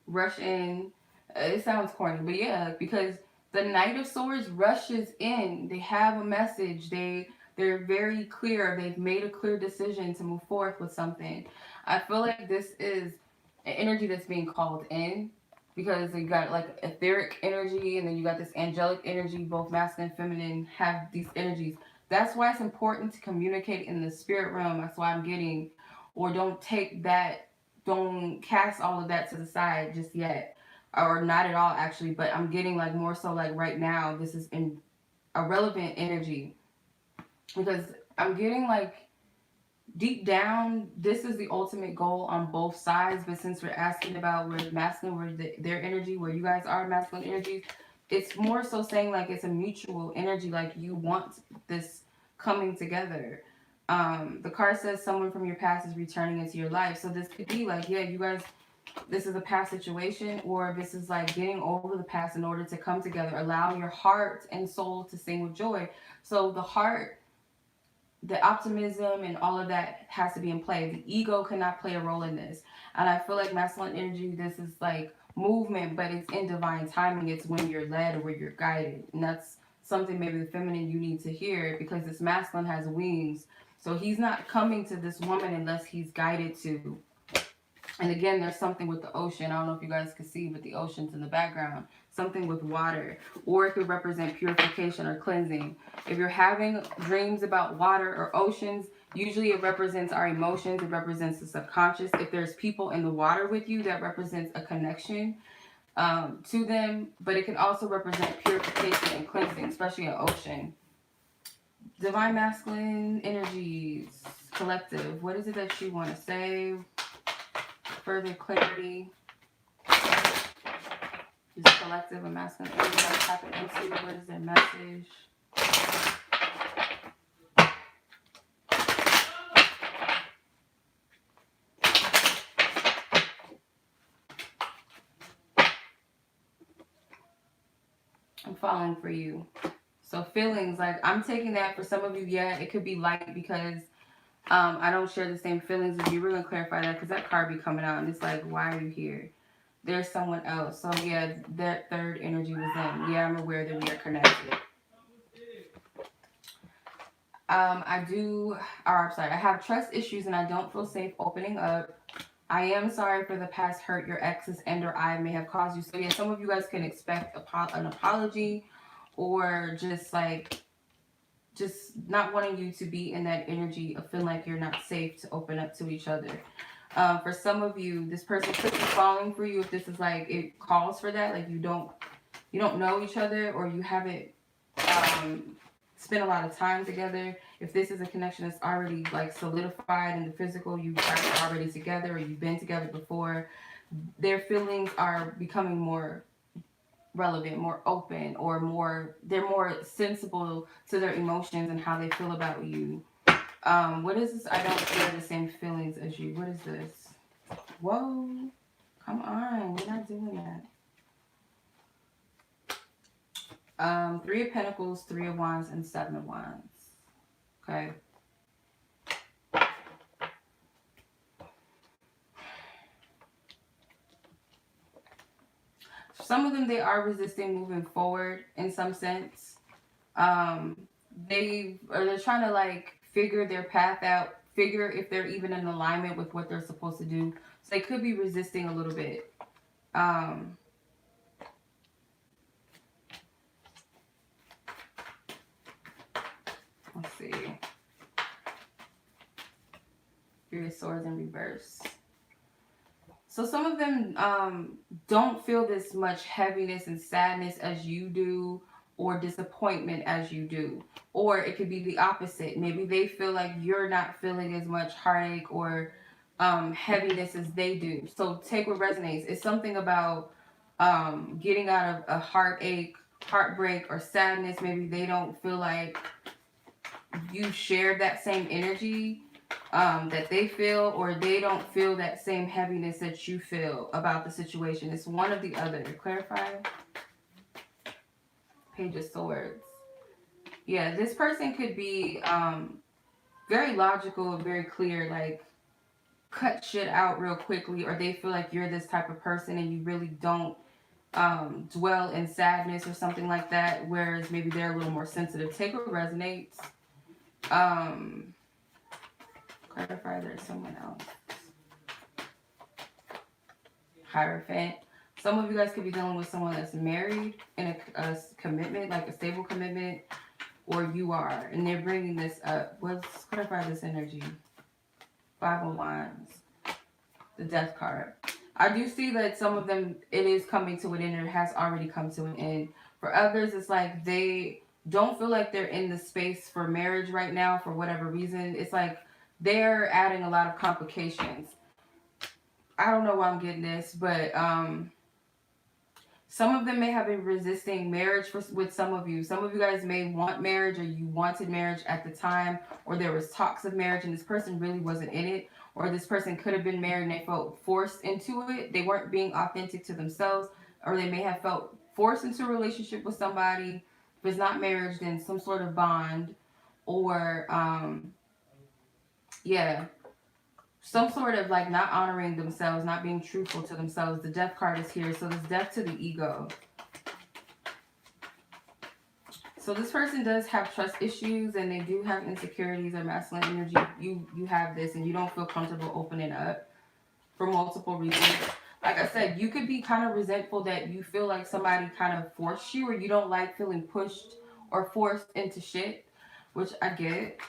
rush in. It sounds corny, but yeah, because the Knight of Swords rushes in. They have a message. They're very clear. They've made a clear decision to move forth with something. I feel like this is an energy that's being called in, because you got like etheric energy and then you got this angelic energy. Both masculine and feminine have these energies. That's why it's important to communicate in the spirit realm. That's why I'm getting, or don't cast all of that to the side just yet, or not at all actually, but I'm getting like more so like right now this is in a relevant energy, because I'm getting like deep down this is the ultimate goal on both sides. But since we're asking about where masculine, where their energy, where you guys are masculine energy, it's more so saying like it's a mutual energy, like you want this coming together. The card says someone from your past is returning into your life. So this could be like, yeah, you guys, this is a past situation, or this is like getting over the past in order to come together, allowing your heart and soul to sing with joy. So the heart, the optimism and all of that has to be in play. The ego cannot play a role in this. And I feel like masculine energy, this is like movement, but it's in divine timing. It's when you're led or where you're guided. And that's something maybe the feminine you need to hear, because this masculine has wings. So he's not coming to this woman unless he's guided to. And again, there's something with the ocean. I don't know if you guys can see, but the ocean's in the background. Something with water. Or it could represent purification or cleansing. If you're having dreams about water or oceans, usually it represents our emotions. It represents the subconscious. If there's people in the water with you, that represents a connection to them. But it can also represent purification and cleansing, especially an ocean. Divine masculine energies. Collective. What is it that you want to say? Further clarity. This collective and masculine energy that's happening into. What is their message? I'm falling for you. So feelings, like I'm taking that for some of you, yeah, it could be light because I don't share the same feelings as you. We're going to clarify that because that card be coming out and it's like, why are you here? There's someone else. So yeah, that third energy was them. Yeah, I'm aware that we are connected. I have trust issues and I don't feel safe opening up. I am sorry for the past hurt your exes and or I may have caused you. So yeah, some of you guys can expect an apology, or just not wanting you to be in that energy of feeling like you're not safe to open up to each other. For some of you, this person could be falling for you if this is like, it calls for that, like you don't know each other, or you haven't spent a lot of time together. If this is a connection that's already like solidified in the physical, you guys are already together or you've been together before, their feelings are becoming more relevant, more open, or they're more sensible to their emotions and how they feel about you. What is this? I don't share the same feelings as you. What is this? Whoa, come on, we're not doing that. 3 of Pentacles, 3 of Wands, and 7 of Wands. Okay. Some of them, they are resisting moving forward in some sense. They're trying to like figure their path out, figure if they're even in alignment with what they're supposed to do. So they could be resisting a little bit. Let's see. Three of Swords in reverse. So some of them don't feel this much heaviness and sadness as you do, or disappointment as you do. Or it could be the opposite. Maybe they feel like you're not feeling as much heartache or heaviness as they do. So take what resonates. It's something about getting out of a heartache, heartbreak, or sadness. Maybe they don't feel like you share that same energy that they feel, or they don't feel that same heaviness that you feel about the situation. It's one or the other. Clarify. Page of Swords. Yeah, this person could be very logical, very clear, like cut shit out real quickly, or they feel like you're this type of person and you really don't dwell in sadness or something like that, whereas maybe they're a little more sensitive. Take what resonates. Clarify, there's someone else. Hierophant. Some of you guys could be dealing with someone that's married in a commitment, like a stable commitment, or you are, and they're bringing this up. Let's clarify this energy. 5 of Wands. The Death card. I do see that some of them, it is coming to an end, or it has already come to an end. For others, it's like they don't feel like they're in the space for marriage right now for whatever reason. It's like they're adding a lot of complications. I don't know why I'm getting this, but Some of them may have been resisting marriage with some of you. Some of you guys may want marriage, or you wanted marriage at the time, or there was talks of marriage and this person really wasn't in it, or this person could have been married and they felt forced into it. They weren't being authentic to themselves, or they may have felt forced into a relationship with somebody. If it's not marriage, then some sort of bond, or yeah, some sort of like not honoring themselves, not being truthful to themselves. The death card is here, so there's death to the ego. So this person does have trust issues, and they do have insecurities or masculine energy. You have this, and you don't feel comfortable opening up for multiple reasons. Like I said, you could be kind of resentful that you feel like somebody kind of forced you, or you don't like feeling pushed or forced into shit, which I get.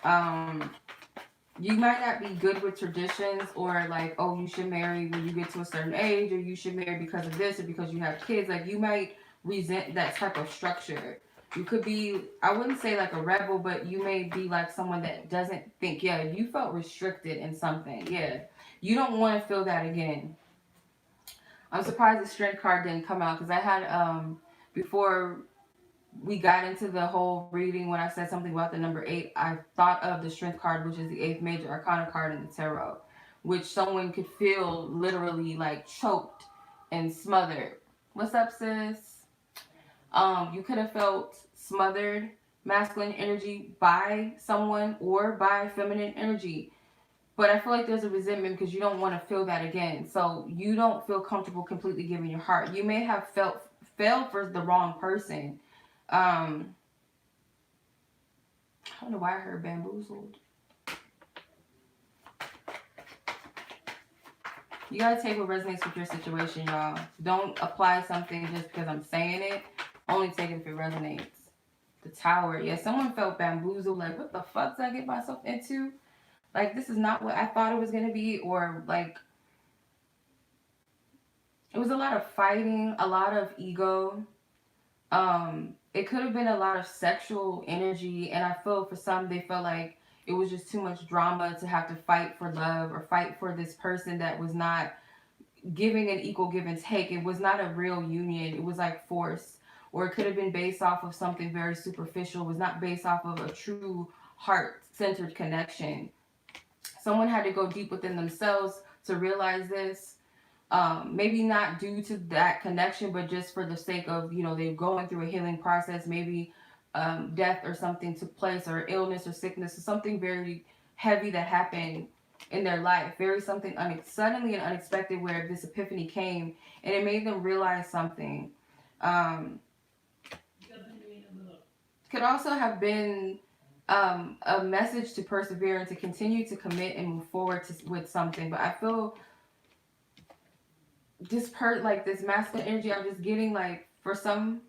You might not be good with traditions, or like, oh, you should marry when you get to a certain age, or you should marry because of this, or because you have kids. Like, you might resent that type of structure. You could be, I wouldn't say like a rebel, but you may be like someone that doesn't think, yeah, you felt restricted in something. Yeah. You don't want to feel that again. I'm surprised the strength card didn't come out, because I had, before we got into the whole reading, when I said something about the number 8, I thought of the strength card, which is the 8th major arcana card in the tarot, which someone could feel literally like choked and smothered. What's up, sis? You could have felt smothered masculine energy by someone, or by feminine energy. But I feel like there's a resentment because you don't want to feel that again. So you don't feel comfortable completely giving your heart. You may have fell for the wrong person. I don't know why I heard bamboozled. You gotta take what resonates with your situation, y'all. Don't apply something just because I'm saying it. Only take it if it resonates. The Tower. Yeah, someone felt bamboozled. Like, what the fuck did I get myself into? Like, this is not what I thought it was gonna be. Or like, it was a lot of fighting, a lot of ego. It could have been a lot of sexual energy, and I feel for some they felt like it was just too much drama to have to fight for love, or fight for this person that was not giving an equal give and take. It was not a real union. It was like force, or it could have been based off of something very superficial. It was not based off of a true heart-centered connection. Someone had to go deep within themselves to realize this. Maybe not due to that connection, but just for the sake of, they're going through a healing process. Maybe death or something took place, or illness or sickness, or something very heavy that happened in their life. Very something suddenly and unexpected, where this epiphany came and it made them realize something. Could also have been a message to persevere and to continue to commit and move forward with something. But I feel this this masculine energy, I'm just getting like, for some,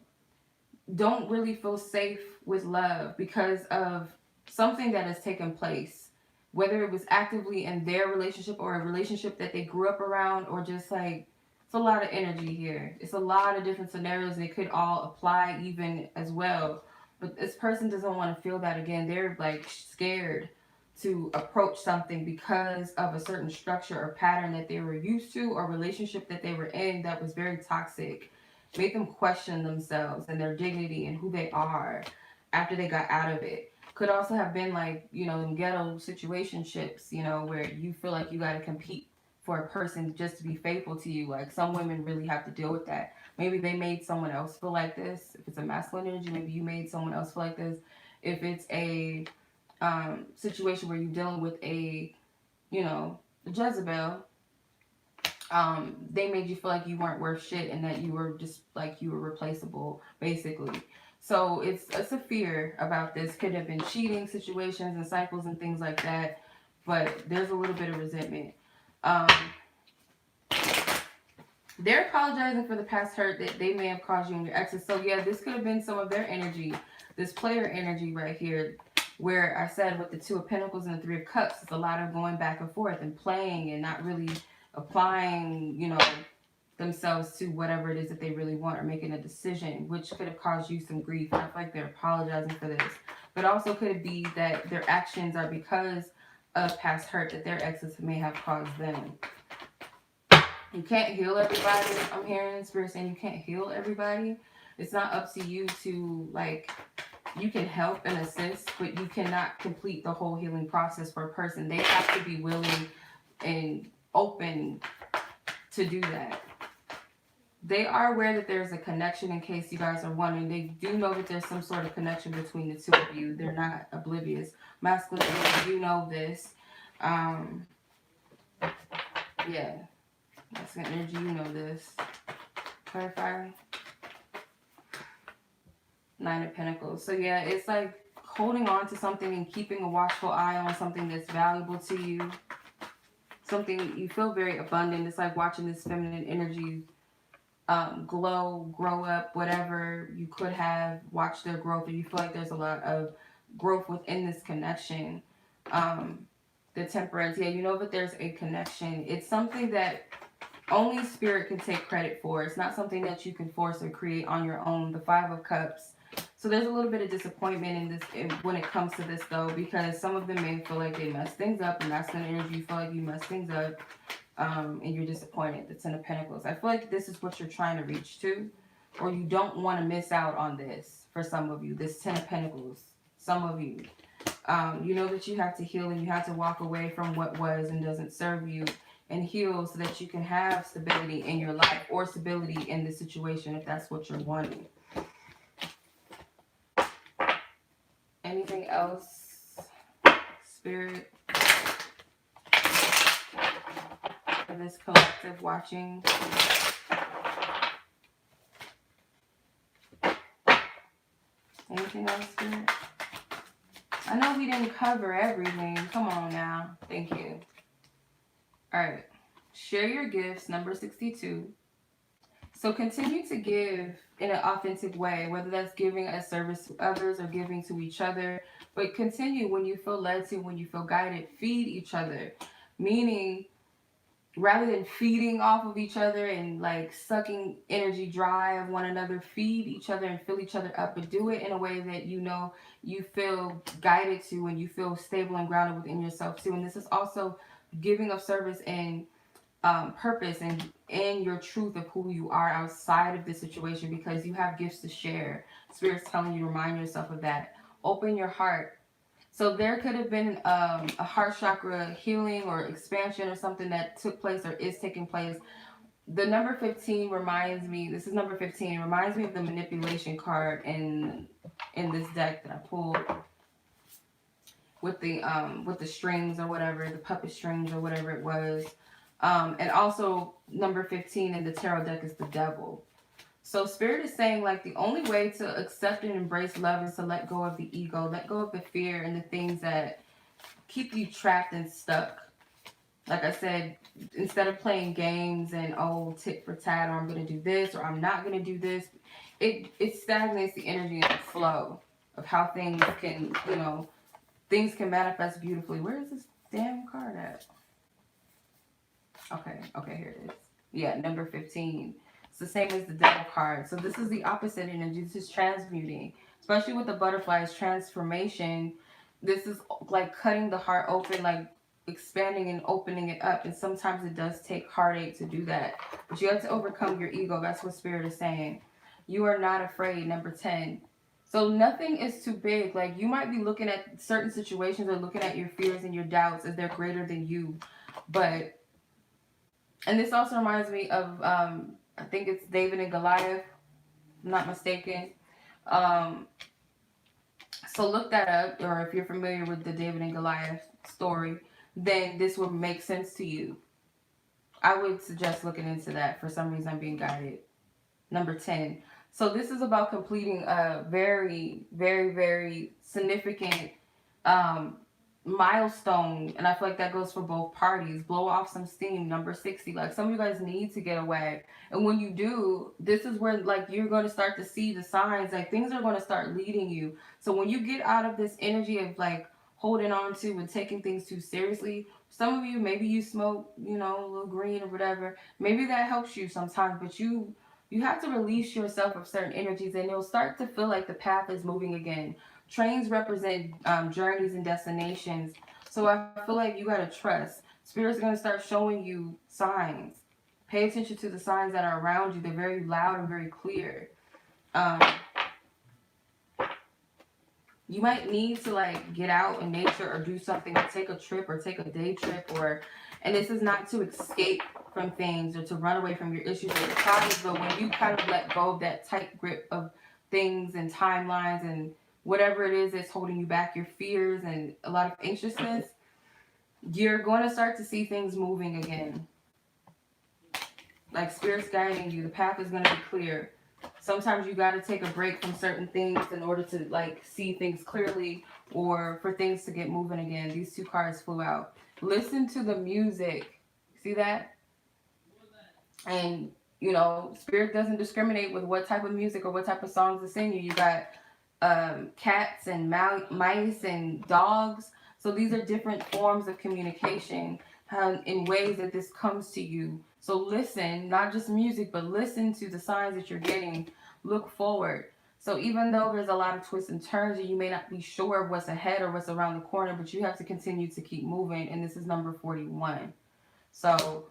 don't really feel safe with love because of something that has taken place, whether it was actively in their relationship or a relationship that they grew up around, or just like, it's a lot of energy here. It's a lot of different scenarios, and they could all apply even as well. But this person doesn't want to feel that again. They're like scared to approach something because of a certain structure or pattern that they were used to, or relationship that they were in that was very toxic. Made them question themselves and their dignity and who they are after they got out of it. Could also have been like, in ghetto situationships, where you feel like you got to compete for a person just to be faithful to you. Like, some women really have to deal with that. Maybe they made someone else feel like this. If it's a masculine energy, maybe you made someone else feel like this. If it's a situation where you're dealing with a Jezebel, they made you feel like you weren't worth shit, and that you were just like, you were replaceable, basically. So it's a fear about this. Could have been cheating situations and cycles and things like that, but there's a little bit of resentment. They're apologizing for the past hurt that they may have caused you and your exes. So yeah, this could have been some of their energy, this player energy right here, where I said with the 2 of Pentacles and the 3 of Cups, it's a lot of going back and forth and playing and not really applying, themselves to whatever it is that they really want, or making a decision, which could have caused you some grief. I feel like they're apologizing for this. But also could it be that their actions are because of past hurt that their exes may have caused them. You can't heal everybody. I'm hearing Spirit saying you can't heal everybody. It's not up to you to, like, you can help and assist, but you cannot complete the whole healing process for a person. They have to be willing and open to do that. They are aware that there's a connection, in case you guys are wondering. They do know that there's some sort of connection between the two of you. They're not oblivious. Masculine, you know this. Yeah. Masculine energy, you know this. Clarify. 9 of Pentacles. So yeah, it's like holding on to something and keeping a watchful eye on something that's valuable to you. Something you feel very abundant. It's like watching this feminine energy glow, grow up, whatever you could have watched their growth, or you feel like there's a lot of growth within this connection. The Temperance, yeah, you know that there's a connection. It's something that only Spirit can take credit for. It's not something that you can force or create on your own. The 5 of Cups. So there's a little bit of disappointment in this when it comes to this, though, because some of them may feel like they mess things up, and that's the energy. You feel like you mess things up, and you're disappointed. The 10 of Pentacles. I feel like this is what you're trying to reach to, or you don't want to miss out on this for some of you. This 10 of Pentacles. Some of you. You know that you have to heal, and you have to walk away from what was and doesn't serve you, and heal so that you can have stability in your life, or stability in the situation if that's what you're wanting. Anything else, Spirit, for this collective watching? Anything else, Spirit? I know we didn't cover everything. Come on now. Thank you. All right. Share your gifts, number 62. So continue to give in an authentic way, whether that's giving a service to others or giving to each other. But continue when you feel led to, when you feel guided, feed each other. Meaning, rather than feeding off of each other and like sucking energy dry of one another, feed each other and fill each other up, but do it in a way that you know you feel guided to and you feel stable and grounded within yourself too. And this is also giving of service and purpose and in your truth of who you are outside of this situation, because you have gifts to share. Spirit's telling you to remind yourself of that. Open your heart. So there could have been a heart chakra healing or expansion or something that took place or is taking place. The number 15 reminds me, this is number 15, reminds me of the manipulation card in this deck that I pulled with the strings or whatever, the puppet strings or whatever it was. And also number 15 in the tarot deck is the Devil. So Spirit is saying, like, the only way to accept and embrace love is to let go of the ego, let go of the fear and the things that keep you trapped and stuck. Like I said, instead of playing games and, oh, tit for tat, or I'm going to do this, or I'm not going to do this, it stagnates the energy and the flow of how things can, you know, things can manifest beautifully. Where is this damn card at? Okay, here it is. Yeah, number 15. It's the same as the Devil card. So this is the opposite energy. This is transmuting. Especially with the butterflies, transformation. This is like cutting the heart open, like expanding and opening it up. And sometimes it does take heartache to do that. But you have to overcome your ego. That's what Spirit is saying. You are not afraid, number 10. So nothing is too big. Like, you might be looking at certain situations or looking at your fears and your doubts as they're greater than you. But... and this also reminds me of, I think it's David and Goliath, if I'm not mistaken. So look that up, or if you're familiar with the David and Goliath story, then this will make sense to you. I would suggest looking into that. For some reason, I'm being guided. Number 10. So this is about completing a very, very, very significant milestone, and I feel like that goes for both parties. Blow off some steam, number 60. Like, some of you guys need to get away, and when you do, this is where, like, you're going to start to see the signs. Like, things are going to start leading you. So when you get out of this energy of like holding on to and taking things too seriously, some of you, maybe you smoke, you know, a little green or whatever, maybe that helps you sometimes, but you have to release yourself of certain energies, and you'll start to feel like the path is moving again. Trains represent journeys and destinations. So I feel like you got to trust. Spirit's going to start showing you signs. Pay attention to the signs that are around you. They're very loud and very clear. You might need to like get out in nature or do something, or take a trip or take a day trip, or, and this is not to escape from things or to run away from your issues or your problems, but when you kind of let go of that tight grip of things and timelines and whatever it is that's holding you back, your fears and a lot of anxiousness, you're going to start to see things moving again. Like Spirit's guiding you. The path is going to be clear. Sometimes you got to take a break from certain things in order to like see things clearly, or for things to get moving again. These two cards flew out. Listen to the music. See that? And, you know, Spirit doesn't discriminate with what type of music or what type of songs to sing you. You got cats and mice and dogs. So these are different forms of communication in ways that this comes to you. So listen, not just music, but listen to the signs that you're getting. Look forward. So even though there's a lot of twists and turns and you may not be sure of what's ahead or what's around the corner, but you have to continue to keep moving. And this is number 41. So,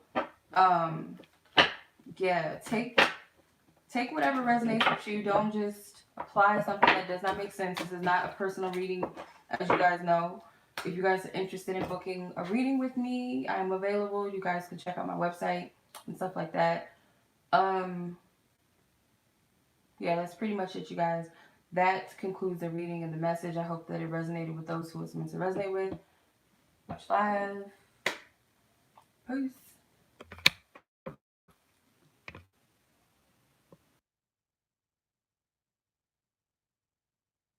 yeah, take whatever resonates with you. Don't just apply something that does not make sense. This is not a personal reading, as you guys know. If you guys are interested in booking a reading with me, I'm available. You guys can check out my website and stuff like that. Yeah, that's pretty much it, you guys. That concludes the reading and the message. I hope that it resonated with those who it's meant to resonate with. Much love. Peace.